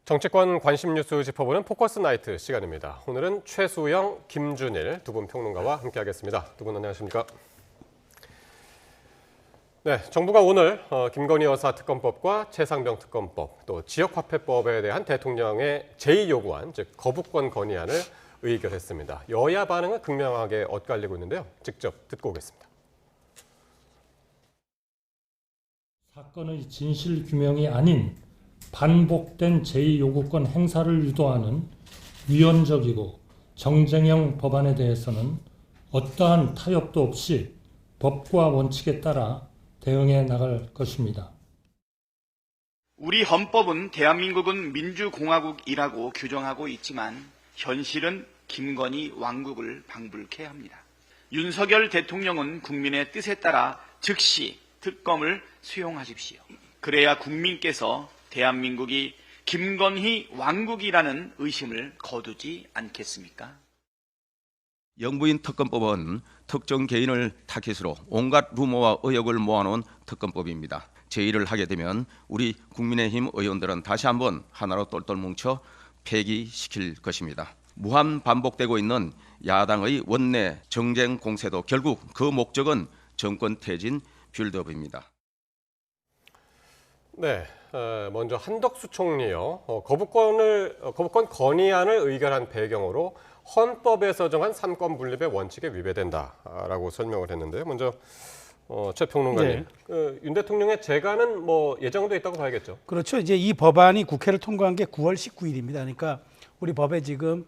정치권 관심 뉴스 짚어보는 포커스 나이트 시간입니다. 오늘은 최수영, 김준일 두 분 평론가와 함께하겠습니다. 두 분 안녕하십니까? 네, 정부가 오늘 김건희 여사 특검법과 최상병 특검법, 또 지역화폐법에 대한 대통령의 제2요구안, 즉 거부권 건의안을 의결했습니다. 여야 반응은 극명하게 엇갈리고 있는데요. 직접 듣고 오겠습니다. 사건의 진실 규명이 아닌 반복된 제2요구권 행사를 유도하는 위헌적이고 정쟁형 법안에 대해서는 어떠한 타협도 없이 법과 원칙에 따라 대응해 나갈 것입니다. 우리 헌법은 대한민국은 민주공화국이라고 규정하고 있지만 현실은 김건희 왕국을 방불케 합니다. 윤석열 대통령은 국민의 뜻에 따라 즉시 특검을 수용하십시오. 그래야 국민께서 대한민국이 김건희 왕국이라는 의심을 거두지 않겠습니까? 영부인 특검법은 특정 개인을 타깃으로 온갖 루머와 의혹을 모아놓은 특검법입니다. 제의를 하게 되면 우리 국민의힘 의원들은 다시 한번 하나로 똘똘 뭉쳐 폐기시킬 것입니다. 무한 반복되고 있는 야당의 원내 정쟁 공세도 결국 그 목적은 정권 퇴진 빌드업입니다. 네, 먼저 한덕수 총리요. 거부권 건의안을 의결한 배경으로 헌법에서 정한 삼권 분립의 원칙에 위배된다라고 설명을 했는데요. 먼저 최 평론가님, 네. 윤 대통령의 재간은 예정돼 있다고 봐야겠죠. 그렇죠. 이제 이 법안이 국회를 통과한 게 9월 19일입니다. 그러니까 우리 법에 지금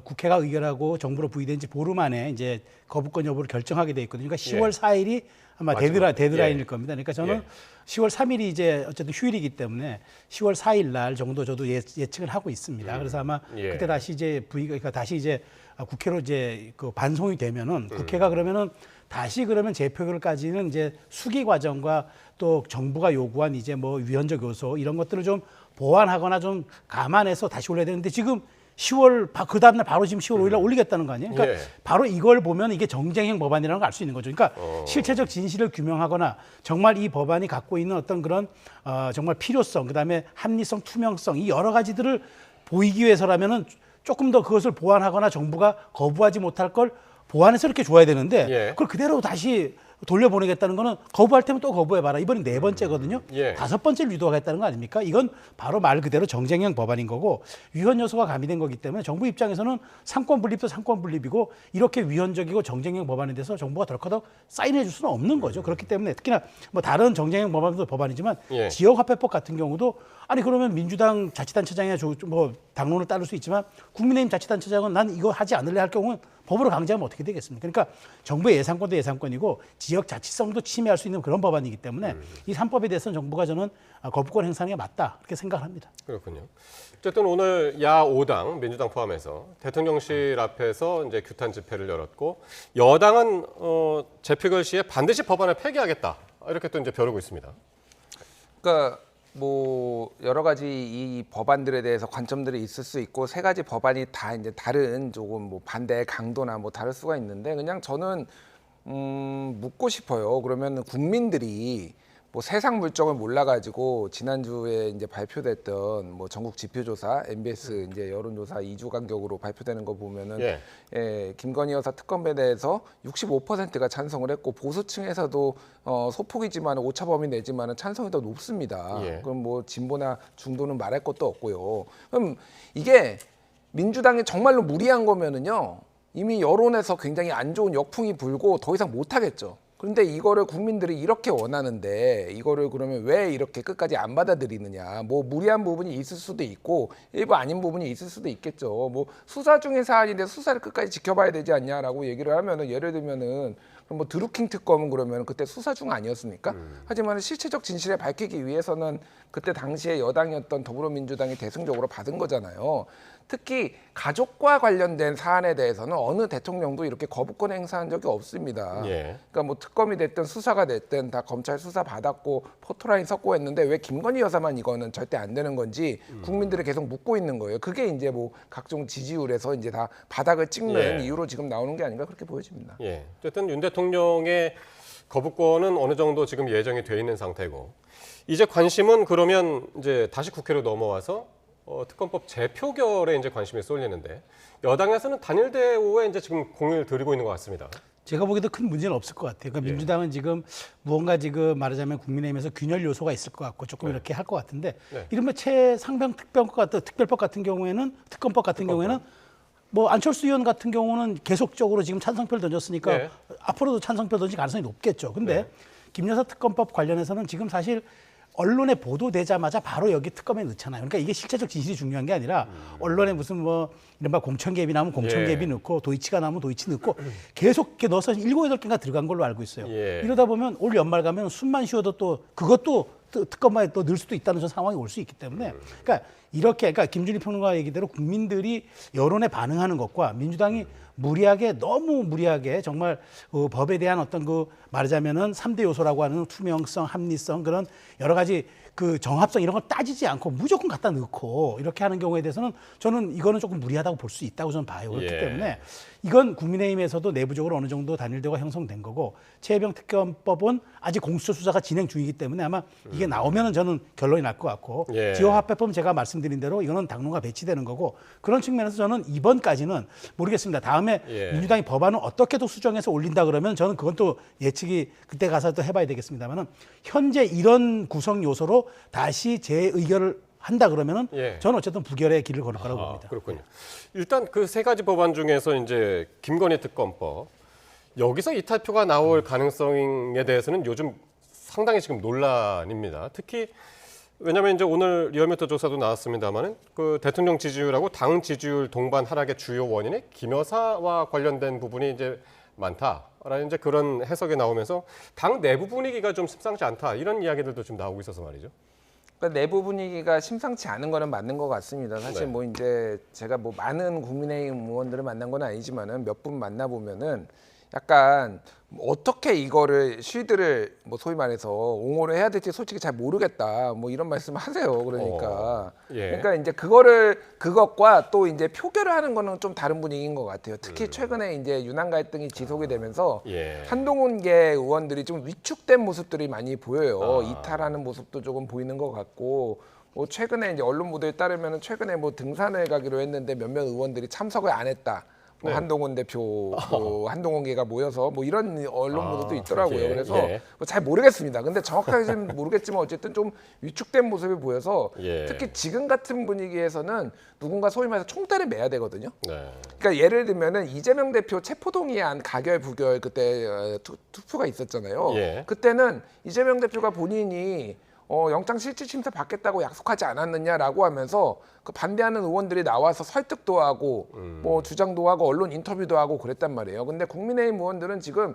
국회가 의결하고 정부로 부의된 지 보름 만에 이제 거부권 여부를 결정하게 돼 있거든요. 그러니까 10월 4일이 아마 데드라인일 겁니다. 그러니까 저는 10월 3일이 이제 어쨌든 휴일이기 때문에 10월 4일 날 정도 저도 예측을 하고 있습니다. 그래서 아마 그때 다시 이제 그러니까 다시 이제 국회로 이제 그 반송이 되면은 국회가 그러면은 다시 그러면 재표결까지는 이제 수기 과정과 또 정부가 요구한 이제 위헌적 요소 이런 것들을 좀 보완하거나 좀 감안해서 다시 올려야 되는데 지금 10월 그 다음날 바로 지금 10월 5일 날 올리겠다는 거 아니에요? 그러니까 바로 이걸 보면 이게 정쟁형 법안이라는 걸 알 수 있는 거죠. 그러니까 실체적 진실을 규명하거나 정말 이 법안이 갖고 있는 어떤 그런 정말 필요성, 그다음에 합리성, 투명성 이 여러 가지들을 보이기 위해서라면은 조금 더 그것을 보완하거나 정부가 거부하지 못할 걸 보완해서 이렇게 줘야 되는데 그걸 그대로 다시 돌려보내겠다는 거는 거부할 테면 또 거부해봐라. 이번이 4번째거든요. 5번째를 유도하겠다는 거 아닙니까? 이건 바로 말 그대로 정쟁형 법안인 거고 위헌 요소가 가미된 거기 때문에 정부 입장에서는 상권 분립도 상권 분립이고 이렇게 위헌적이고 정쟁형 법안에 대해서 정부가 덜커덕 사인해 줄 수는 없는 거죠. 그렇기 때문에 특히나 다른 정쟁형 법안도 법안이지만 지역화폐법 같은 경우도 아니 그러면 민주당 자치단체장이나 당론을 따를 수 있지만 국민의힘 자치단체장은 난 이거 하지 않을래 할 경우는 법으로 강제하면 어떻게 되겠습니까? 그러니까 정부의 예산권도 예산권이고 지역 자치성도 침해할 수 있는 그런 법안이기 때문에 이 3법에 대해서는 정부가 저는 거부권 행사하는 게 맞다 그렇게 생각합니다. 그렇군요. 어쨌든 오늘 야 5당 민주당 포함해서 대통령실 앞에서 이제 규탄 집회를 열었고 여당은 재표결 시에 반드시 법안을 폐기하겠다 이렇게 또 이제 벼르고 있습니다. 그러니까 여러 가지 이 법안들에 대해서 관점들이 있을 수 있고 세 가지 법안이 다 이제 다른 조금 반대의 강도나 다를 수가 있는데 그냥 저는 묻고 싶어요. 그러면 국민들이 세상 물정을 몰라가지고 지난주에 이제 발표됐던 전국 지표조사, MBS 이제 여론조사 2주 간격으로 발표되는 거 보면은 김건희 여사 특검에 대해서 65%가 찬성을 했고 보수층에서도 소폭이지만 오차 범위 내지만은 찬성이 더 높습니다. 그럼 진보나 중도는 말할 것도 없고요. 그럼 이게 민주당이 정말로 무리한 거면은요 이미 여론에서 굉장히 안 좋은 역풍이 불고 더 이상 못 하겠죠. 그런데 이거를 국민들이 이렇게 원하는데 이거를 그러면 왜 이렇게 끝까지 안 받아들이느냐. 무리한 부분이 있을 수도 있고 일부 아닌 부분이 있을 수도 있겠죠. 수사 중의 사안인데 수사를 끝까지 지켜봐야 되지 않냐라고 얘기를 하면은 예를 들면은 그럼 드루킹 특검은 그러면 그때 수사 중 아니었습니까? 하지만 실체적 진실을 밝히기 위해서는 그때 당시에 여당이었던 더불어민주당이 대승적으로 받은 거잖아요. 특히 가족과 관련된 사안에 대해서는 어느 대통령도 이렇게 거부권 행사한 적이 없습니다. 그러니까 특검이 됐든 수사가 됐든 다 검찰 수사 받았고 포토라인 섰고 했는데 왜 김건희 여사만 이거는 절대 안 되는 건지 국민들이 계속 묻고 있는 거예요. 그게 이제 각종 지지율에서 이제 다 바닥을 찍는 이유로 지금 나오는 게 아닌가 그렇게 보여집니다. 어쨌든 윤 대통령의 거부권은 어느 정도 지금 예정이 돼 있는 상태고 이제 관심은 그러면 이제 다시 국회로 넘어와서 특검법 재표결에 이제 관심이 쏠리는데 여당에서는 단일 대우에 이제 지금 공을 들이고 있는 것 같습니다. 제가 보기에도 큰 문제는 없을 것 같아요. 그러니까 예. 민주당은 지금 무언가 지금 말하자면 국민의힘에서 균열 요소가 있을 것 같고 조금 이렇게 할 것 같은데 네. 이른바 최상병 특별법 같은 경우에는 특검법 같은 경우에는 뭐 안철수 의원 같은 경우는 계속적으로 지금 찬성표를 던졌으니까 네. 앞으로도 찬성표 던질 가능성이 높겠죠. 근데 네. 김여사 특검법 관련해서는 지금 사실 언론에 보도되자마자 바로 여기 특검에 넣잖아요. 그러니까 이게 실체적 진실이 중요한 게 아니라 언론에 무슨 뭐 이른바 공천 개입이 나오면 공천 예. 개입이 넣고 도이치가 나오면 도이치 넣고 계속 이렇게 넣어서 7, 8개가 들어간 걸로 알고 있어요. 예. 이러다 보면 올 연말 가면 숨만 쉬어도 또 그것도 특검만에 또 넣을 수도 있다는 상황이 올 수 있기 때문에 그러니까 이렇게 그러니까 김준일 평론가 얘기대로 국민들이 여론에 반응하는 것과 민주당이 너무 무리하게 정말 법에 대한 어떤 그 말하자면은 3대 요소라고 하는 투명성, 합리성 그런 여러 가지 그 정합성 이런 걸 따지지 않고 무조건 갖다 넣고 이렇게 하는 경우에 대해서는 저는 이거는 조금 무리하다고 볼 수 있다고 저는 봐요. 그렇기 예. 때문에 이건 국민의힘에서도 내부적으로 어느 정도 단일대우가 형성된 거고 최혜병 특검법은 아직 공수처 수사가 진행 중이기 때문에 아마 이게 나오면은 저는 결론이 날 것 같고 예. 지역화폐법 제가 말씀드린 대로 이거는 당론과 배치되는 거고 그런 측면에서 저는 이번까지는 모르겠습니다. 다음에 예. 민주당이 법안을 어떻게도 수정해서 올린다 그러면 저는 그건 또 예측이 그때 가서 또 해봐야 되겠습니다만은 현재 이런 구성 요소로 다시 재의결을 한다 그러면은 예. 저는 어쨌든 부결의 길을 걸을 거라고 봅니다. 그렇군요. 일단 그 세 가지 법안 중에서 이제 김건희 특검법 여기서 이탈표가 나올 가능성에 대해서는 요즘 상당히 지금 논란입니다. 특히 왜냐하면 이제 오늘 리얼미터 조사도 나왔습니다만은 그 대통령 지지율하고 당 지지율 동반 하락의 주요 원인이 김 여사와 관련된 부분이 이제 많다라는 이제 그런 해석이 나오면서 당 내부 분위기가 좀 심상치 않다 이런 이야기들도 좀 나오고 있어서 말이죠. 그러니까 내부 분위기가 심상치 않은 거는 맞는 것 같습니다. 사실 네. 뭐 이제 제가 뭐 많은 국민의힘 의원들을 만난 건 아니지만은 몇 분 만나 보면은 약간 어떻게 이거를 쉴드를 뭐 소위 말해서 옹호를 해야 될지 솔직히 잘 모르겠다 뭐 이런 말씀을 하세요. 그러니까 예. 그러니까 이제 그것과 또 이제 표결을 하는 거는 좀 다른 분위기인 것 같아요. 특히 최근에 이제 유난 갈등이 지속이 되면서 예. 한동훈계 의원들이 좀 위축된 모습들이 많이 보여요. 아. 이탈하는 모습도 조금 보이는 것 같고. 뭐 최근에 이제 언론 보도에 따르면 최근에 뭐 등산을 가기로 했는데 몇몇 의원들이 참석을 안 했다. 뭐 네. 한동훈 대표, 뭐 한동훈계가 모여서 뭐 이런 언론 보도도 있더라고요. 예, 그래서 예. 뭐잘 모르겠습니다. 근데 정확하게는 모르겠지만 어쨌든 좀 위축된 모습이 보여서 예. 특히 지금 같은 분위기에서는 누군가 소위 말해서 총대를 매야 되거든요. 네. 그러니까 예를 들면은 이재명 대표 체포동의안 가결 부결 그때 투표가 있었잖아요. 예. 그때는 이재명 대표가 본인이 영장 실질 심사 받겠다고 약속하지 않았느냐라고 하면서 그 반대하는 의원들이 나와서 설득도 하고 뭐 주장도 하고 언론 인터뷰도 하고 그랬단 말이에요. 근데 국민의힘 의원들은 지금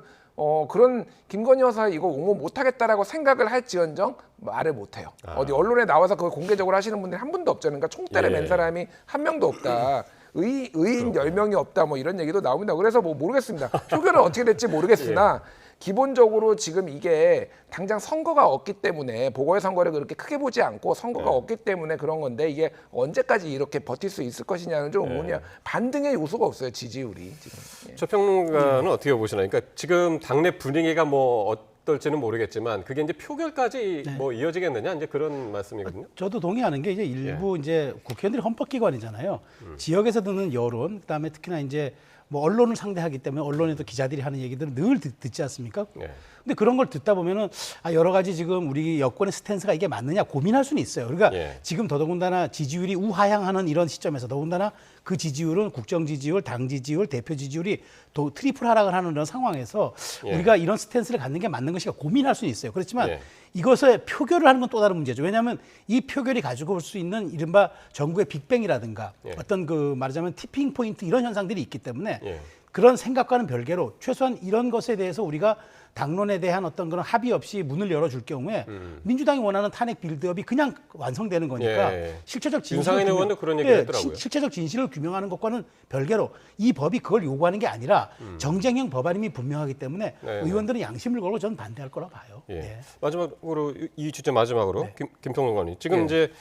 그런 김건희 여사 이거 옹호 못하겠다라고 생각을 할지언정 말을 못해요. 어디 언론에 나와서 그걸 공개적으로 하시는 분들이 한 분도 없잖아요. 그러니까 총대를 예. 맨 사람이 한 명도 없다. 의인 10명이 없다 뭐 이런 얘기도 나옵니다. 그래서 뭐 모르겠습니다. 표결은 어떻게 될지 모르겠으나 기본적으로 지금 이게 당장 선거가 없기 때문에 보궐선거를 그렇게 크게 보지 않고 선거가 없기 때문에 그런 건데 이게 언제까지 이렇게 버틸 수 있을 것이냐는 좀 의문이야. 반등의 요소가 없어요. 지지율이 지금. 예. 조 평론가는 어떻게 보시나요? 그러니까 지금 당내 분위기가 뭐 어떨지는 모르겠지만 그게 이제 표결까지 뭐 이어지겠느냐 이제 그런 말씀이거든요. 저도 동의하는 게 이제 일부 이제 국회의원들이 헌법기관이잖아요. 지역에서 듣는 여론, 그다음에 특히나 이제 뭐 언론을 상대하기 때문에 언론에도 기자들이 하는 얘기들은 늘 듣지 않습니까? 네. 근데 그런 걸 듣다 보면은 여러 가지 지금 우리 여권의 스탠스가 이게 맞느냐 고민할 수는 있어요. 그러니까 예. 지금 더더군다나 지지율이 우하향하는 이런 시점에서 더군다나 그 지지율은 국정 지지율, 당 지지율, 대표 지지율이 트리플 하락을 하는 그런 상황에서 예. 우리가 이런 스탠스를 갖는 게 맞는 것인가 고민할 수는 있어요. 그렇지만 예. 이것을 표결을 하는 건 또 다른 문제죠. 왜냐하면 이 표결이 가지고 올 수 있는 이른바 정부의 빅뱅이라든가 예. 어떤 그 말하자면 티핑 포인트 이런 현상들이 있기 때문에 예. 그런 생각과는 별개로 최소한 이런 것에 대해서 우리가 당론에 대한 어떤 그런 합의 없이 문을 열어줄 경우에 민주당이 원하는 탄핵 빌드업이 그냥 완성되는 거니까 예. 실체적 진실을 윤상현 의원도 그런 얘기를 했더라고요. 실체적 진실을 규명하는 것과는 별개로 이 법이 그걸 요구하는 게 아니라 정쟁형 법안임이 분명하기 때문에 네, 의원들은 양심을 걸고 저는 반대할 거라 봐요. 예. 예. 마지막으로 이 주제 마지막으로 네. 김평론가님 지금 이제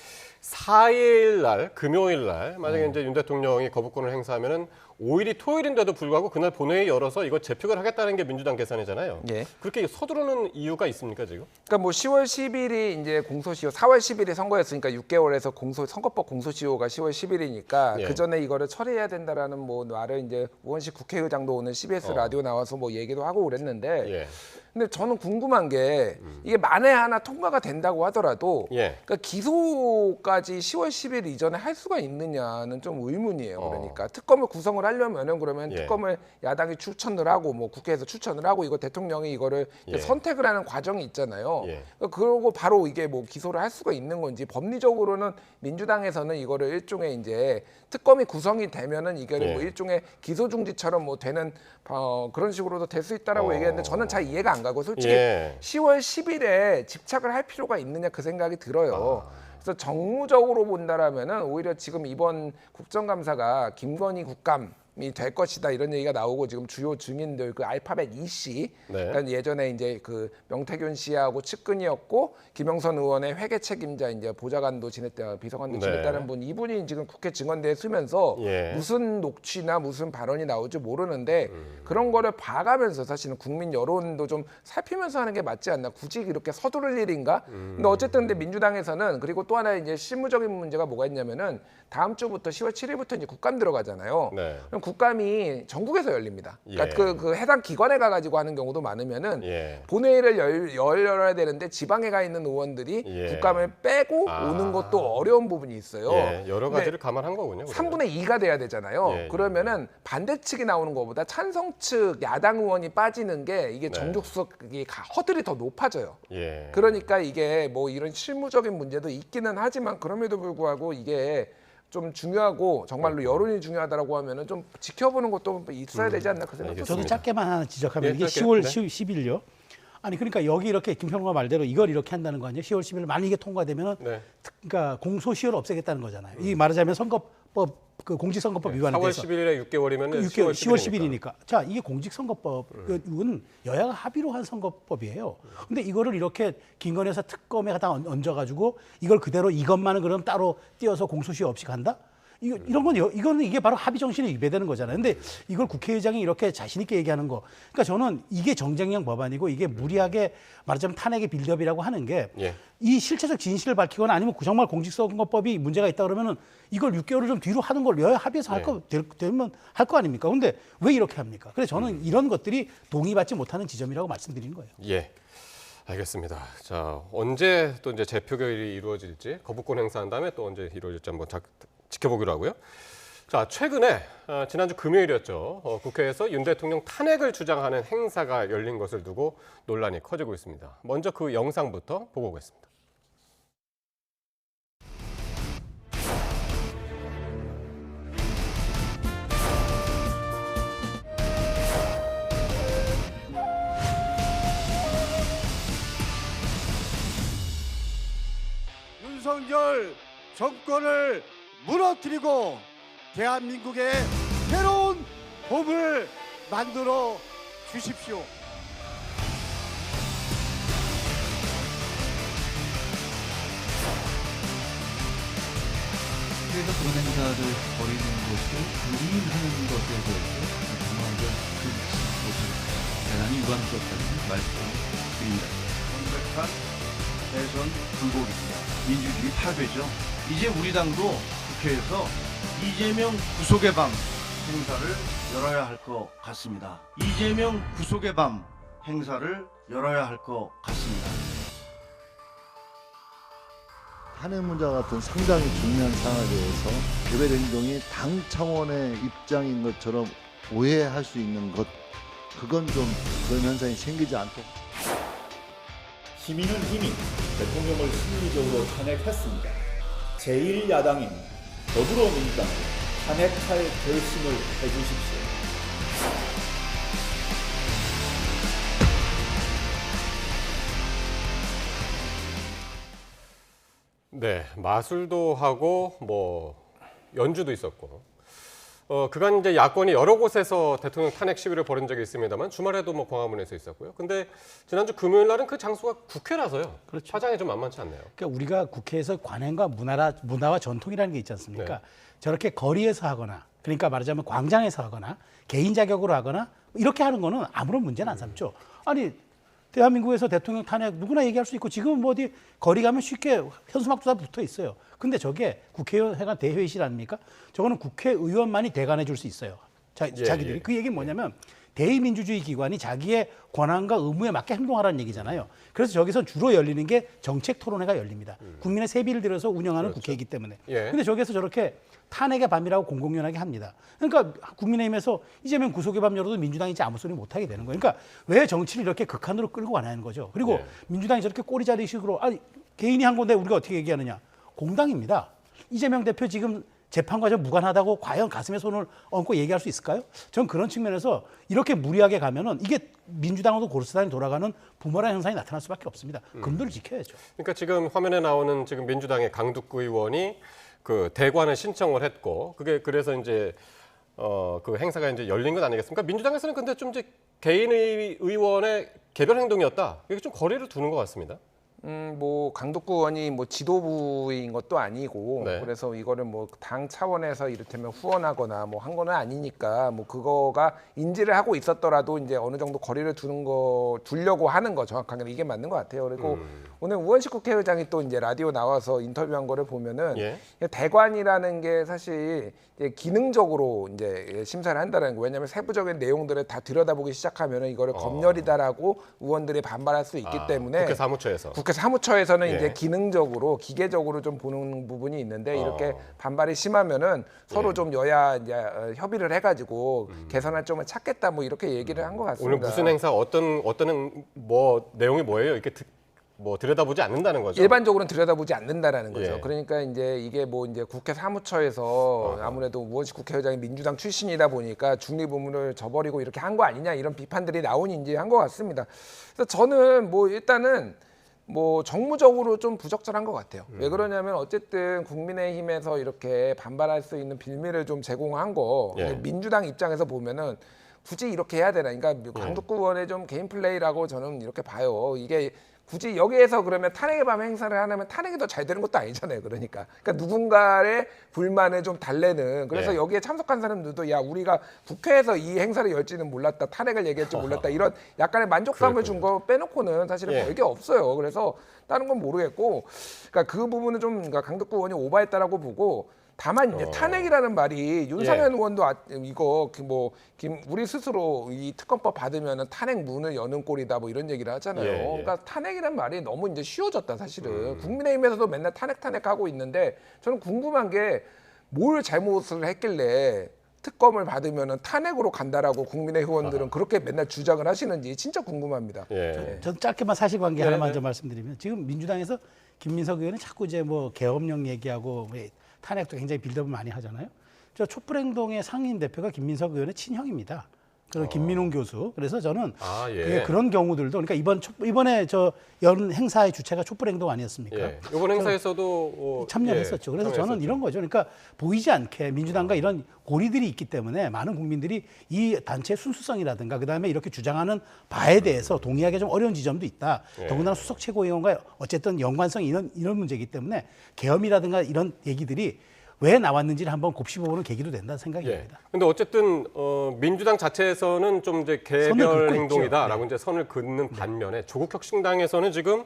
4일 날, 금요일 날 만약에 이제 윤 대통령이 거부권을 행사하면은 5일이 토요일인데도 불구하고 그날 본회의 열어서 이거 재표결 하겠다는 게 민주당 계산이잖아요. 예. 그렇게 서두르는 이유가 있습니까 지금? 그러니까 뭐 10월 10일이 이제 공소시효, 4월 10일이 선거였으니까 6개월에서 선거법 공소시효가 10월 10일이니까 예. 그 전에 이거를 처리해야 된다라는 뭐 말을 이제 우원식 국회의장도 오늘 CBS 라디오 나와서 뭐 얘기도 하고 그랬는데. 예. 근데 저는 궁금한 게 이게 만에 하나 통과가 된다고 하더라도 예. 그러니까 기소까지 10월 10일 이전에 할 수가 있느냐는 좀 의문이에요. 그러니까 특검을 구성을 하려면은 그러면 예. 특검을 야당이 추천을 하고 뭐 국회에서 추천을 하고 이거 대통령이 이거를 예. 선택을 하는 과정이 있잖아요. 예. 그러고 바로 이게 뭐 기소를 할 수가 있는 건지 법리적으로는 민주당에서는 이거를 일종의 이제 특검이 구성이 되면은 이게 예. 뭐 일종의 기소 중지처럼 뭐 되는 그런 식으로도 될 수 있다라고 얘기했는데 저는 잘 이해가 안 가고 솔직히 예. 10월 10일에 집착을 할 필요가 있느냐 그 생각이 들어요. 그래서 정무적으로 본다라면은 오히려 지금 이번 국정감사가 김건희 국감이 될 것이다 이런 얘기가 나오고 지금 주요 증인들 그 알파벳 E 씨, 네. 그러니까 예전에 이제 그 명태균 씨하고 측근이었고 김영선 의원의 회계 책임자 이제 보좌관도 지냈다 비서관도 네. 지냈다는 분 이분이 지금 국회 증언대에 서면서 예. 무슨 녹취나 무슨 발언이 나올지 모르는데 그런 거를 봐가면서 사실은 국민 여론도 좀 살피면서 하는 게 맞지 않나 굳이 이렇게 서두를 일인가? 근데 어쨌든 근데 민주당에서는 그리고 또 하나 이제 실무적인 문제가 뭐가 있냐면은 다음 주부터 10월 7일부터 이제 국감 들어가잖아요. 네. 그럼 국감이 전국에서 열립니다. 그러니까 예. 그 해당 기관에 가가지고 하는 경우도 많으면은 예. 본회의를 열어야 되는데 지방에 가 있는 의원들이 예. 국감을 빼고 아. 오는 것도 어려운 부분이 있어요. 예. 여러 근데 가지를 감안한 거군요. 그러면. 3분의 2가 돼야 되잖아요. 예, 예. 그러면은 반대 측이 나오는 것보다 찬성 측 야당 의원이 빠지는 게 이게 네. 정족수이 허들이 더 높아져요. 예. 그러니까 이게 뭐 이런 실무적인 문제도 있기는 하지만 그럼에도 불구하고 이게 좀 중요하고 정말로 여론이 중요하다라고 하면은 좀 지켜보는 것도 있어야 되지 않나 그 생각도 알겠습니다. 저도 듭니다. 짧게만 하나 지적하면 예, 이게 짧게. 10월 네. 10일요. 아니 그러니까 여기 이렇게 김평로가 말대로 이걸 이렇게 한다는 거 아니에요? 10월 10일 만약 이게 통과되면은 네. 그러니까 공소시효를 없애겠다는 거잖아요. 이 말하자면 선거법 그 공직선거법 위반에 4월 대해서 10일에 6개월이면 그 6개월 10월 10일이니까. 자, 이게 공직선거법은 여야가 합의로 한 선거법이에요. 근데 이거를 이렇게 김건희 여사 특검에 갖다 얹어가지고 이걸 그대로 이것만은 그럼 따로 띄어서 공소시효 없이 간다? 이런 건 이거는 이게 바로 합의 정신에 위배되는 거잖아요. 근데 이걸 국회의장이 이렇게 자신 있게 얘기하는 거. 그러니까 저는 이게 정쟁형 법안이고 이게 무리하게 말하자면 탄핵의 빌드업이라고 하는 게 이 예. 실체적 진실을 밝히거나 아니면 정말 공직선거법이 문제가 있다 그러면은 이걸 6개월을 좀 뒤로 하는 걸 여야 합의해서 되면 할 거 아닙니까? 근데 왜 이렇게 합니까? 그래서 저는 이런 것들이 동의받지 못하는 지점이라고 말씀드리는 거예요. 예. 알겠습니다. 자, 언제 또 이제 재표결이 이루어질지 거부권 행사한 다음에 또 언제 이루어질지 한번 지켜보기로 하고요. 자, 최근에 지난주 금요일이었죠. 국회에서 윤 대통령 탄핵을 주장하는 행사가 열린 것을 두고 논란이 커지고 있습니다. 먼저 그 영상부터 보고 오겠습니다. 윤석열 정권을 무너뜨리고 대한민국의 새로운 봄을 만들어 주십시오. 그래서 그런 행사를 벌이는 것을 유인하는 것에 대해서 정말로 금치 못하겠다. 대단히 유감스럽다는 말씀드립니다. 명백한 대선 굴곡입니다. 민주주의 파괴죠. 이제 우리 당도 국회에서 이재명 구속의 밤 행사를 열어야 할 것 같습니다. 이재명 구속의 밤 행사를 열어야 할 것 같습니다. 탄핵 문제와 같은 상당히 중요한 사안에 대해서 개별 행동이 당 차원의 입장인 것처럼 오해할 수 있는 것, 그건 좀 그런 현상이 생기지 않도록. 시민은 이미 대통령을 심리적으로 탄핵했습니다. 제1야당인 더불어민주당을 탄핵할 결심을 해주십시오. 네, 마술도 하고 뭐 연주도 있었고 그간 이제 야권이 여러 곳에서 대통령 탄핵 시위를 벌인 적이 있습니다만 주말에도 뭐 광화문에서 있었고요. 근데 지난주 금요일 날은 그 장소가 국회라서요. 그렇죠. 화장이 좀 만만치 않네요. 그러니까 우리가 국회에서 관행과 문화와 전통이라는 게 있지 않습니까? 네. 저렇게 거리에서 하거나 그러니까 말하자면 광장에서 하거나 개인 자격으로 하거나 이렇게 하는 거는 아무런 문제는 안 삼죠. 아니 대한민국에서 대통령 탄핵 누구나 얘기할 수 있고 지금은 뭐 어디 거리 가면 쉽게 현수막도 다 붙어 있어요. 근데 저게 국회의원 회관 대회의실 아닙니까? 저거는 국회의원만이 대관해 줄 수 있어요. 자기들이. 예. 그 얘기는 뭐냐면 대의민주주의 기관이 자기의 권한과 의무에 맞게 행동하라는 얘기잖아요. 그래서 저기서 주로 열리는 게 정책 토론회가 열립니다. 국민의 세비를 들여서 운영하는 그렇죠. 국회이기 때문에. 예. 근데 저기서 저렇게 탄핵의 밤이라고 공공연하게 합니다. 그러니까 국민의힘에서 이재명 구속의 밤 열어도 민주당이 이제 아무 소리 못하게 되는 거예요. 그러니까 왜 정치를 이렇게 극한으로 끌고 가냐는 거죠. 그리고 예. 민주당이 저렇게 꼬리자리식으로 아니 개인이 한 건데 우리가 어떻게 얘기하느냐. 공당입니다. 이재명 대표 지금 재판 과정 무관하다고 과연 가슴에 손을 얹고 얘기할 수 있을까요? 전 그런 측면에서 이렇게 무리하게 가면은 이게 민주당으로도 고르스단이 돌아가는 부메랑 현상이 나타날 수밖에 없습니다. 금도를 지켜야죠. 그러니까 지금 화면에 나오는 지금 민주당의 강두구 의원이 그 대관을 신청을 했고 그게 그래서 이제 그 행사가 이제 열린 것 아니겠습니까? 민주당에서는 근데 좀 이제 개인 의원의 개별 행동이었다. 이게 좀 거리를 두는 것 같습니다. 뭐 강덕구 의원이 뭐 지도부인 것도 아니고 네. 그래서 이거를 뭐 당 차원에서 이를테면 후원하거나 뭐 한 거는 아니니까 뭐 그거가 인지를 하고 있었더라도 이제 어느 정도 거리를 두려고 하는 거 정확하게 이게 맞는 것 같아요. 그리고 오늘 우원식 국회의장이 또 이제 라디오 나와서 인터뷰한 거를 보면은 예. 대관이라는 게 사실 이제 기능적으로 이제 심사를 한다는 거. 왜냐하면 세부적인 내용들을 다 들여다보기 시작하면은 이거를 검열이다라고 의원들이 반발할 수 있기 때문에 국회 사무처에서 국회 사무처에서는 예. 이제 기능적으로 기계적으로 좀 보는 부분이 있는데 이렇게 반발이 심하면은 서로 예. 좀 여야 이제 협의를 해가지고 개선할 점을 찾겠다 뭐 이렇게 얘기를 한 것 같습니다. 오늘 무슨 행사 어떤 뭐 내용이 뭐예요? 이렇게 뭐 들여다보지 않는다는 거죠. 일반적으로는 들여다보지 않는다라는 거죠. 예. 그러니까 이제 이게 뭐 이제 국회 사무처에서 아무래도 우원식 국회의장이 민주당 출신이다 보니까 중립 의무를 저버리고 이렇게 한 거 아니냐 이런 비판들이 나오니 이제 한 것 같습니다. 그래서 저는 뭐 일단은 뭐 정무적으로 좀 부적절한 것 같아요. 왜 그러냐면 어쨌든 국민의힘에서 이렇게 반발할 수 있는 빌미를 좀 제공한 거 예. 민주당 입장에서 보면은 굳이 이렇게 해야 되나? 그러니까 강덕구 의원의 좀 개인 플레이라고 저는 이렇게 봐요. 이게 굳이 여기에서 그러면 탄핵의 밤 행사를 하려면 탄핵이 더 잘 되는 것도 아니잖아요. 그러니까 누군가의 불만을 좀 달래는 그래서 네. 여기에 참석한 사람들도 야 우리가 국회에서 이 행사를 열지는 몰랐다. 탄핵을 얘기할지 몰랐다. 이런 약간의 만족감을 준 거 빼놓고는 사실은 예. 별게 없어요. 그래서 다른 건 모르겠고 그러니까 그 부분은 좀 그러니까 강덕구 의원이 오바했다라고 보고 다만 이제 탄핵이라는 말이 윤상현 예. 의원도 이거 우리 스스로 이 특검법 받으면은 탄핵 문을 여는 꼴이다 뭐 이런 얘기를 하잖아요. 예, 예. 그러니까 탄핵이란 말이 너무 이제 쉬워졌다 사실은. 국민의힘에서도 맨날 탄핵 하고 있는데 저는 궁금한 게 뭘 잘못을 했길래 특검을 받으면은 탄핵으로 간다라고 국민의 의원들은 그렇게 맨날 주장을 하시는지 진짜 궁금합니다. 예. 저는 짧게만 사실관계 네, 하나만 네. 좀 말씀드리면 지금 민주당에서 김민석 의원이 자꾸 이제 뭐 계엄령 얘기하고 왜 탄핵도 굉장히 빌드업을 많이 하잖아요. 저 촛불행동의 상임 대표가 김민석 의원의 친형입니다. 그 김민홍 교수. 그래서 저는 예. 그런 경우들도 그러니까 이번에 저 연 행사의 주체가 촛불행동 아니었습니까? 예. 이번 행사에서도 참여했었죠. 그래서 저는 참여했었죠. 이런 거죠. 그러니까 보이지 않게 민주당과 이런 고리들이 있기 때문에 많은 국민들이 이 단체의 순수성이라든가 그다음에 이렇게 주장하는 바에 대해서 동의하기 좀 어려운 지점도 있다. 예. 더군다나 수석 최고위원과 어쨌든 연관성이 이런 문제이기 때문에 계엄이라든가 이런 얘기들이 왜 나왔는지를 한번 곱씹어보는 계기도 된다는 생각이 예. 듭니다. 근데 어쨌든 민주당 자체에서는 좀 이제 선을 개별 긋고 행동이다라고 있죠. 이제 선을 긋는 반면에 조국혁신당에서는 지금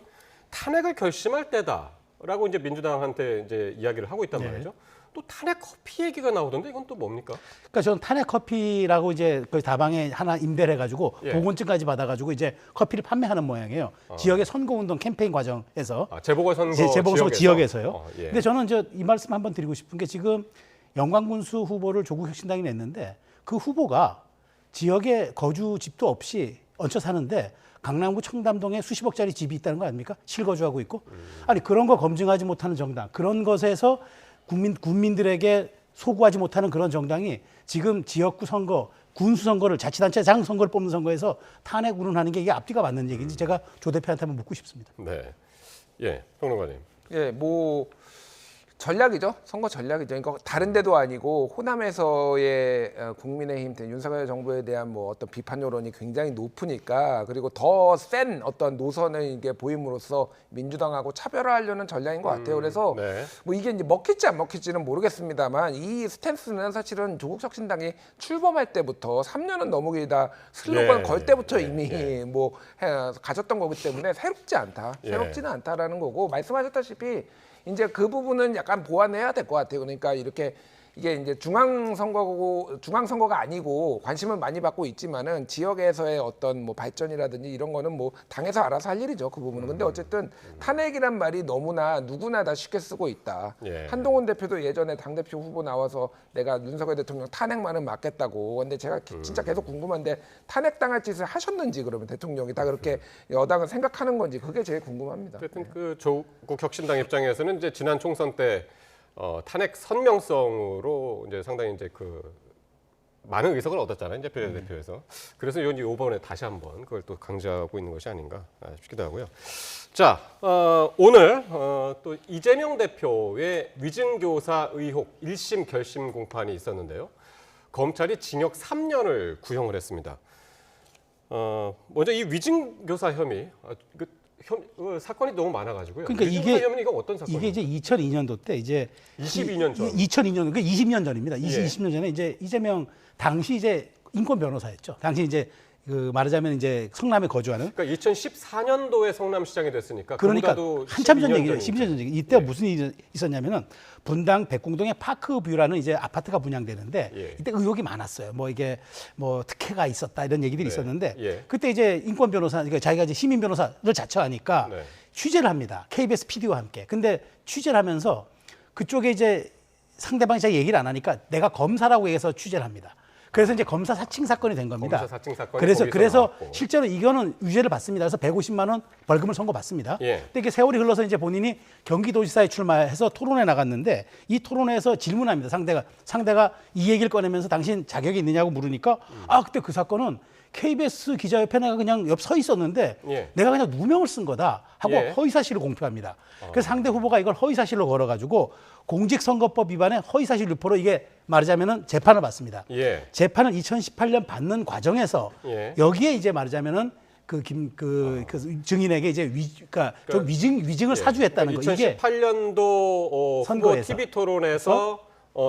탄핵을 결심할 때다라고 이제 민주당한테 이제 이야기를 하고 있단 네. 말이죠. 또 탄핵 커피 얘기가 나오던데 이건 또 뭡니까? 그러니까 저는 탄핵 커피라고 이제 그 다방에 하나 임대를 해가지고 예. 보건증까지 받아가지고 이제 커피를 판매하는 모양이에요. 지역의 선거운동 캠페인 과정에서 재보궐선거 재보궐선거 지역에서요. 예. 근데 저는 이 말씀 한번 드리고 싶은 게 지금 영광군수 후보를 조국혁신당이 냈는데 그 후보가 지역에 거주 집도 없이 얹혀 사는데 강남구 청담동에 수십억짜리 집이 있다는 거 아닙니까? 실거주하고 있고. 아니 그런 거 검증하지 못하는 정당, 그런 것에서 국민들에게 소구하지 못하는 그런 정당이 지금 지역구 선거, 군수 선거를 자치단체장 선거를 뽑는 선거에서 탄핵 운운하는 게 이게 앞뒤가 맞는 얘기인지 제가 조 대표한테 한번 묻고 싶습니다. 네. 예, 평론가님. 예, 뭐 전략이죠. 선거 전략이죠. 그러니까 다른 데도 아니고 호남에서의 국민의힘 윤석열 정부에 대한 뭐 어떤 비판 여론이 굉장히 높으니까 그리고 더 센 어떤 노선을 이게 보임으로써 민주당하고 차별화하려는 전략인 것 같아요. 그래서 네. 뭐 이게 이제 먹힐지 안 먹힐지는 모르겠습니다만 이 스탠스는 사실은 조국혁신당이 출범할 때부터 3년은 넘어기다 슬로건 예, 걸 때부터 예, 이미 예. 뭐 가졌던 거기 때문에 새롭지는 않다라는 거고 말씀하셨다시피 이제 그 부분은 약간 보완해야 될 것 같아요. 그러니까 이렇게 이게 이제 중앙선거가 아니고 관심을 많이 받고 있지만은 지역에서의 어떤 뭐 발전이라든지 이런 거는 뭐 당에서 알아서 할 일이죠. 그 부분은. 근데 어쨌든 탄핵이란 말이 너무나 누구나 다 쉽게 쓰고 있다. 예. 한동훈 대표도 예전에 당대표 후보 나와서 내가 윤석열 대통령 탄핵만은 막겠다고. 근데 제가 진짜 계속 궁금한데 탄핵당할 짓을 하셨는지 그러면 대통령이 다 그렇게 여당은 생각하는 건지 그게 제일 궁금합니다. 어쨌든 그 조국 혁신당 입장에서는 이제 지난 총선 때 탄핵 선명성으로 이제 상당히 이제 그 많은 의석을 얻었잖아요. 이제 비례대표에서. 그래서 이번에 다시 한번 그걸 또 강조하고 있는 것이 아닌가 싶기도 하고요. 자, 오늘 또 이재명 대표의 위증교사 의혹 1심 결심 공판이 있었는데요. 검찰이 징역 3년을 구형을 했습니다. 먼저 이 위증교사 혐의, 사건이 너무 많아가지고요. 그러니까 위증교사 혐의는 이거 어떤 사건이에요? 이게 이제 2002년도 때 이제 22년 전. 2002년 그러니까 20년 전입니다. 예. 20년 전에 이제 이재명 당시 이제 인권 변호사였죠. 당시 이제 그 말하자면 이제 성남에 거주하는. 그러니까 2014년도에 성남시장이 됐으니까 그러니까 그보다도 한참 전 12년 얘기예요. 전이죠. 12년 전 얘기. 이때 예. 무슨 일이 있었냐면은 분당 백공동에 파크뷰라는 이제 아파트가 분양되는데 예. 이때 의혹이 많았어요. 뭐 이게 뭐 특혜가 있었다 이런 얘기들이 네. 있었는데 예. 그때 이제 인권 변호사, 그러니까 자기가 이제 시민 변호사를 자처하니까 네. 취재를 합니다. KBS PD와 함께. 근데 취재를 하면서 그쪽에 이제 상대방이 자기 얘기를 안 하니까 내가 검사라고 해서 취재를 합니다. 그래서 이제 검사 사칭 사건이 된 겁니다. 검사 사칭 사건이 그래서 거기서 나왔고. 실제로 이거는 유죄를 받습니다. 그래서 150만 원 벌금을 선고받습니다. 예. 근데 이게 세월이 흘러서 이제 본인이 경기도지사에 출마해서 토론에 나갔는데 이 토론회에서 질문합니다. 상대가 이 얘기를 꺼내면서 당신 자격이 있느냐고 물으니까 그때 그 사건은 KBS 기자 옆에 내가 그냥 옆 서 있었는데 예. 내가 그냥 누명을 쓴 거다 하고 예. 허위사실을 공표합니다. 그래서 상대 후보가 이걸 허위사실로 걸어가지고 공직선거법 위반의 허위사실 유포로 이게 말하자면은 재판을 받습니다. 예. 재판을 2018년 받는 과정에서 예. 여기에 이제 말하자면은 그 증인에게 이제 그러니까 좀 위증을 사주했다는 거. 이게 2018년도 후보 선거에서. TV 토론에서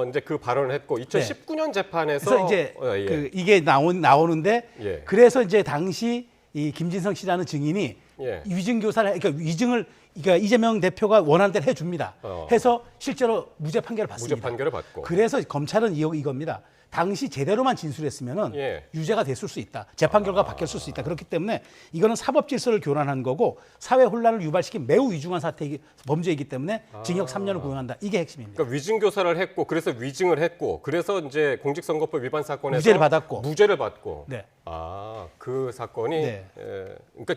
이제 그 발언을 했고 2019년 재판에서 그래서 이제 예. 그 이게 나오는데 예. 그래서 이제 당시 이 김진성 씨라는 증인이 예. 위증 교사를 그러니까 위증을 그러니까 이재명 대표가 원하는 대로 해줍니다. 해서 실제로 무죄 판결을 받습니다. 무죄 판결을 받고. 그래서 검찰은 이겁니다. 당시 제대로만 진술했으면은 예. 유죄가 됐을 수 있다. 재판 결과가 바뀌었을 수 있다. 그렇기 때문에 이거는 사법 질서를 교란한 거고 사회 혼란을 유발시킨 매우 위중한 범죄이기 때문에 징역 3년을 구형한다. 이게 핵심입니다. 그러니까 위증 교사를 했고 그래서 위증을 했고 그래서 이제 공직선거법 위반 사건에서 무죄를 받았고. 네. 그 사건이 네. 그러니까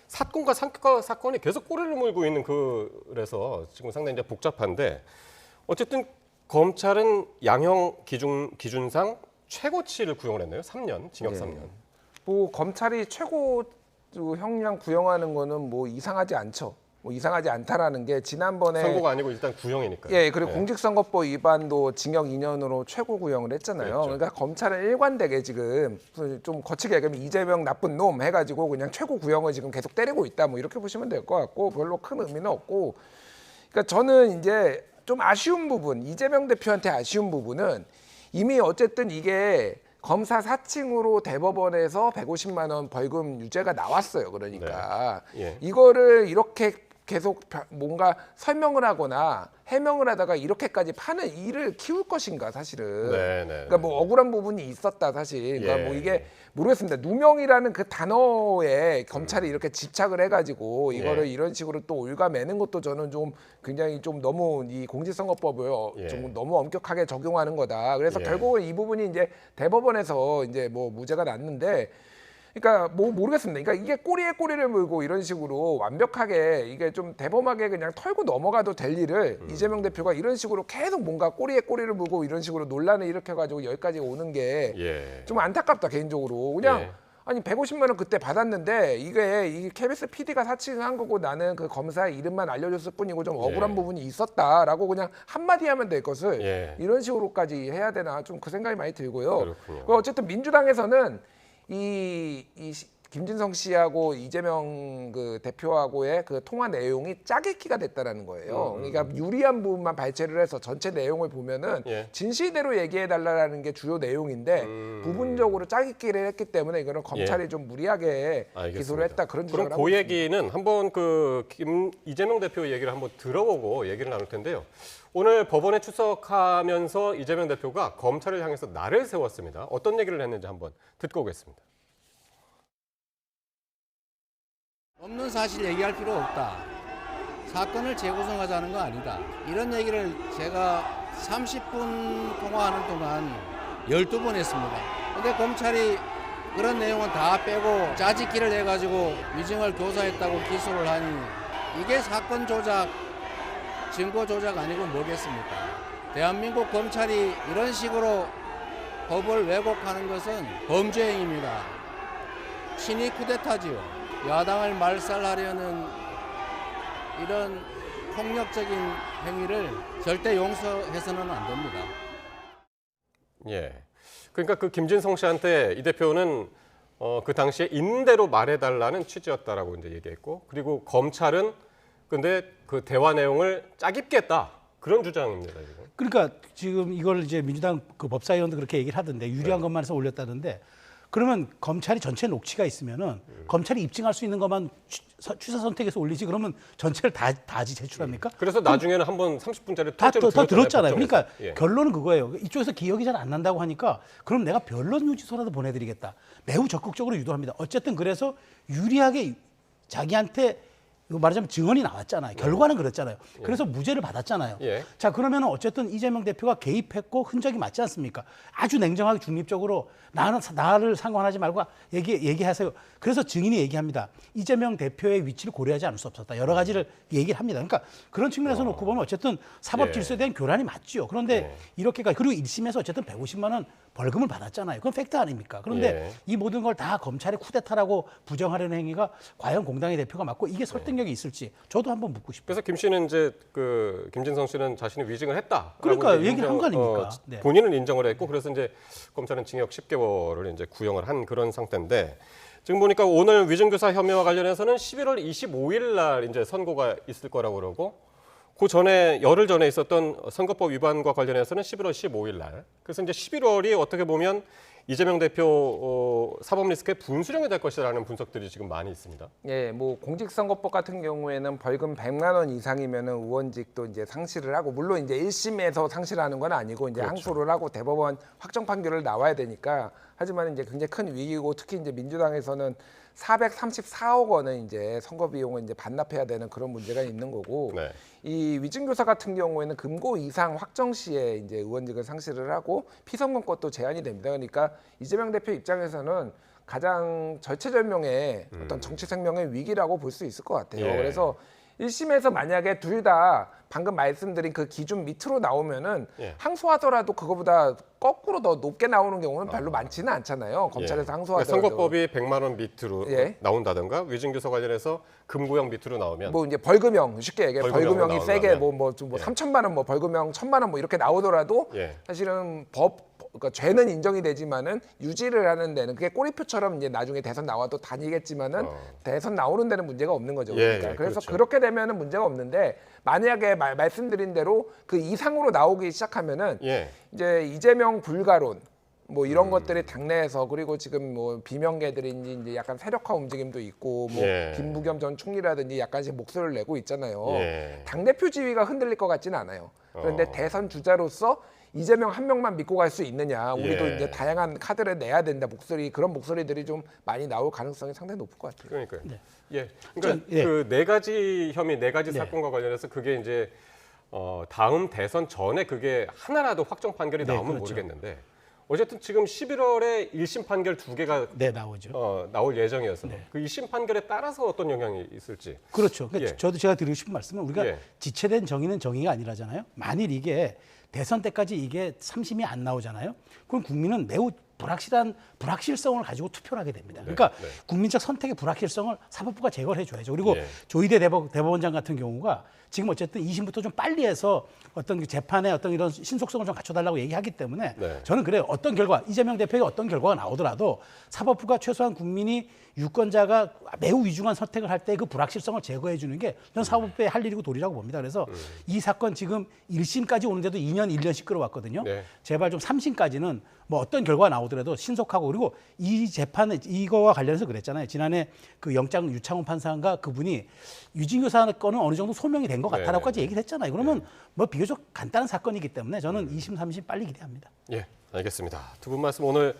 사건과 사건이 계속 꼬리를 물고 있는 그래서 지금 상당히 이제 복잡한데 어쨌든 검찰은 양형 기준상 최고치를 구형을 했네요. 3년, 징역 3년. 뭐 검찰이 최고 형량 구형하는 거는 뭐 이상하지 않죠. 뭐 이상하지 않다라는 게 지난번에 선고가 아니고 일단 구형이니까요. 예, 그리고 네. 공직선거법 위반도 징역 2년으로 최고 구형을 했잖아요. 그랬죠. 그러니까 검찰은 일관되게 지금 좀 거치게 얘기하면 이재명 나쁜 놈 해가지고 그냥 최고 구형을 지금 계속 때리고 있다. 뭐 이렇게 보시면 될 것 같고 별로 큰 의미는 없고. 그러니까 저는 이제 좀 아쉬운 부분, 이재명 대표한테 아쉬운 부분은 이미 어쨌든 이게 검사 사칭으로 대법원에서 150만 원 벌금 유죄가 나왔어요. 그러니까 네. 예. 이거를 이렇게 계속 뭔가 설명을 하거나 해명을 하다가 이렇게까지 파는 일을 키울 것인가 사실은. 네. 그러니까 뭐 억울한 부분이 있었다 사실. 그러니까 예. 뭐 이게 모르겠습니다. 누명이라는 그 단어에 검찰이 이렇게 집착을 해가지고 이거를 예. 이런 식으로 또 올가매는 것도 저는 좀 굉장히 좀 너무 이 공직선거법을 예. 좀 너무 엄격하게 적용하는 거다. 그래서 예. 결국은 이 부분이 이제 대법원에서 이제 뭐 무죄가 났는데. 그러니까 뭐 모르겠습니다. 그러니까 이게 꼬리에 꼬리를 물고 이런 식으로 완벽하게 이게 좀 대범하게 그냥 털고 넘어가도 될 일을 이재명 대표가 이런 식으로 계속 뭔가 꼬리에 꼬리를 물고 이런 식으로 논란을 일으켜가지고 여기까지 오는 게 좀 예. 안타깝다 개인적으로. 그냥 예. 아니 150만 원 그때 받았는데 이게 KBS PD가 사칭한 거고 나는 그 검사의 이름만 알려줬을 뿐이고 좀 억울한 예. 부분이 있었다라고 그냥 한마디 하면 될 것을 예. 이런 식으로까지 해야 되나 좀 그 생각이 많이 들고요. 그렇군요. 어쨌든 민주당에서는 이 김진성 씨하고 이재명 그 대표하고의 그 통화 내용이 짜깁기가 됐다라는 거예요. 그러니까 유리한 부분만 발췌를 해서 전체 내용을 보면은 예. 진실대로 얘기해 달라는 게 주요 내용인데 부분적으로 짜깁기를 했기 때문에 이거는 검찰이 좀 무리하게 알겠습니다. 기소를 했다 그런 주장을 그럼 하고 그 있습니다. 얘기는 한번 이재명 대표 얘기를 한번 들어보고 얘기를 나눌 텐데요. 오늘 법원에 출석하면서 이재명 대표가 검찰을 향해서 날을 세웠습니다. 어떤 얘기를 했는지 한번 듣고 오겠습니다. 없는 사실 얘기할 필요 없다. 사건을 재구성하자는 거 아니다. 이런 얘기를 제가 30분 통화하는 동안 12번 했습니다. 근데 검찰이 그런 내용은 다 빼고 짜집기를 해가지고 위증을 교사했다고 기소를 하니 이게 사건 조작, 증거 조작 아니고 뭐겠습니까? 대한민국 검찰이 이런 식으로 법을 왜곡하는 것은 범죄 행위입니다. 친위 쿠데타지요. 야당을 말살하려는 이런 폭력적인 행위를 절대 용서해서는 안 됩니다. 예. 그러니까 그 김진성 씨한테 이 대표는 그 당시에 있는 대로 말해달라는 취지였다라고 이제 얘기했고, 그리고 검찰은 근데 그 대화 내용을 짜깁게 했다 그런 주장입니다. 지금. 그러니까 지금 이걸 이제 민주당 그 법사위원도 그렇게 얘기를 하던데 유리한 네. 것만 해서 올렸다던데 그러면 검찰이 전체 녹취가 있으면은 검찰이 입증할 수 있는 것만 취사 선택해서 올리지 그러면 전체를 다 제출합니까? 그래서 나중에는 한번 30분짜리 다 통째로 들었잖아요. 법정에서. 그러니까 예. 결론은 그거예요. 이쪽에서 기억이 잘 안 난다고 하니까 그럼 내가 변론 유지서라도 보내드리겠다. 매우 적극적으로 유도합니다. 어쨌든 그래서 유리하게 자기한테 말하자면 증언이 나왔잖아요. 결과는 그랬잖아요. 그래서 무죄를 받았잖아요. 예. 자, 그러면 어쨌든 이재명 대표가 개입했고 흔적이 맞지 않습니까? 아주 냉정하게 중립적으로 나를 상관하지 말고 얘기하세요. 그래서 증인이 얘기합니다. 이재명 대표의 위치를 고려하지 않을 수 없었다. 여러 가지를 얘기를 합니다. 그러니까 그런 측면에서 놓고 보면 어쨌든 사법 질서에 대한 교란이 맞죠. 그런데 이렇게까지 그리고 1심에서 어쨌든 150만 원 벌금을 받았잖아요. 그건 팩트 아닙니까? 그런데 이 모든 걸 다 검찰의 쿠데타라고 부정하려는 행위가 과연 공당의 대표가 맞고 이게 설득력이 있을지 저도 한번 묻고 싶어요. 그래서 김 씨는 이제 그 김진성 씨는 자신이 위증을 했다. 그러니까 얘기를 한 거 아닙니까? 네. 본인은 인정을 했고 그래서 이제 검찰은 징역 10개월을 이제 구형을 한 그런 상태인데 지금 보니까 오늘 위증교사 혐의와 관련해서는 11월 25일 날 이제 선고가 있을 거라고 그러고 그 전에 열흘 전에 있었던 선거법 위반과 관련해서는 11월 15일 날. 그래서 이제 11월이 어떻게 보면 이재명 대표 사법 리스크의 분수령이 될 것이라는 분석들이 지금 많이 있습니다. 예, 뭐 공직선거법 같은 경우에는 벌금 100만 원 이상이면은 의원직도 이제 상실을 하고 물론 이제 1심에서 상실하는 건 아니고 이제 그렇죠. 항소를 하고 대법원 확정 판결을 나와야 되니까 하지만 이제 굉장히 큰 위기고 특히 이제 민주당에서는 434억 원을 이제 선거 비용을 이제 반납해야 되는 그런 문제가 있는 거고 네. 이 위증교사 같은 경우에는 금고 이상 확정 시에 이제 의원직을 상실을 하고 피선거권도 제한이 됩니다. 그러니까 이재명 대표 입장에서는 가장 절체절명의 어떤 정치 생명의 위기라고 볼 수 있을 것 같아요. 예. 그래서 1심에서 만약에 둘 다 방금 말씀드린 그 기준 밑으로 나오면은 예. 항소하더라도 그거보다 거꾸로 더 높게 나오는 경우는 별로 많지는 않잖아요. 검찰에서 예. 항소하더라도. 그러니까 선거법이 100만 원 밑으로 예. 나온다든가 위증교사 관련해서 금고형 밑으로 나오면 뭐 이제 벌금형 쉽게 얘기해 벌금형으로 벌금형이 세게 나온다면. 뭐 예. 3천만 원 뭐 벌금형 1,000만 원 뭐 이렇게 나오더라도 예. 사실은 그러니까 죄는 인정이 되지만은 유지를 하는 데는 그게 꼬리표처럼 이제 나중에 대선 나와도 다니겠지만은 대선 나오는 데는 문제가 없는 거죠. 예, 그러니까 예, 그래서 그렇죠. 그렇게 되면은 문제가 없는데 만약에 말씀드린 대로 그 이상으로 나오기 시작하면은 예. 이제 이재명 불가론 뭐 이런 것들이 당내에서 그리고 지금 뭐 비명계들인지 이제 약간 세력화 움직임도 있고 뭐 예. 김부겸 전 총리라든지 약간씩 목소리를 내고 있잖아요. 예. 당대표 지위가 흔들릴 것 같지는 않아요. 그런데 대선 주자로서 이재명 한 명만 믿고 갈 수 있느냐. 우리도 예. 이제 다양한 카드를 내야 된다. 그런 목소리들이 좀 많이 나올 가능성이 상당히 높을 것 같아요. 그러니까요. 예. 그러니까 전, 예. 그 네 가지 혐의, 네 가지 사건과 관련해서 그게 이제 다음 대선 전에 그게 하나라도 확정 판결이 네, 나오면 그렇죠. 모르겠는데 어쨌든 지금 11월에 1심 판결 2개가 네, 나오죠. 나올 예정이어서 그 1심 판결에 따라서 어떤 영향이 있을지. 그렇죠. 그러니까 예. 제가 드리고 싶은 말씀은 우리가 예. 지체된 정의는 정의가 아니라잖아요. 만일 이게 대선 때까지 이게 3심이 안 나오잖아요. 그럼 국민은 매우 불확실성을 가지고 투표를 하게 됩니다. 그러니까 네. 국민적 선택의 불확실성을 사법부가 제거를 해줘야죠. 그리고 예. 조희대 대법원장 같은 경우가 지금 어쨌든 2심부터 좀 빨리 해서 어떤 그 재판의 어떤 이런 신속성을 좀 갖춰달라고 얘기하기 때문에 네. 저는 그래요. 어떤 결과, 이재명 대표에게 어떤 결과가 나오더라도 사법부가 최소한 국민이 유권자가 매우 위중한 선택을 할 때 그 불확실성을 제거해 주는 게 저는 사법부의 할 일이고 도리라고 봅니다. 그래서 이 사건 지금 1심까지 오는데도 2년, 1년씩 끌어왔거든요. 네. 제발 좀 3심까지는 뭐 어떤 결과가 나오더라도 신속하고 그리고 이 재판에 이거와 관련해서 그랬잖아요. 지난해 그 영장 유창훈 판사가 그분이 유진교 사건은 어느 정도 소명이 된 것 같다라고까지 얘기를 했잖아요. 그러면 뭐 비교적 간단한 사건이기 때문에 저는 2심, 3심 빨리 기대합니다. 예, 알겠습니다. 두 분 말씀 오늘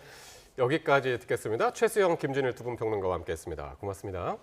여기까지 듣겠습니다. 최수영, 김준일 두 분 평론가와 함께했습니다. 고맙습니다.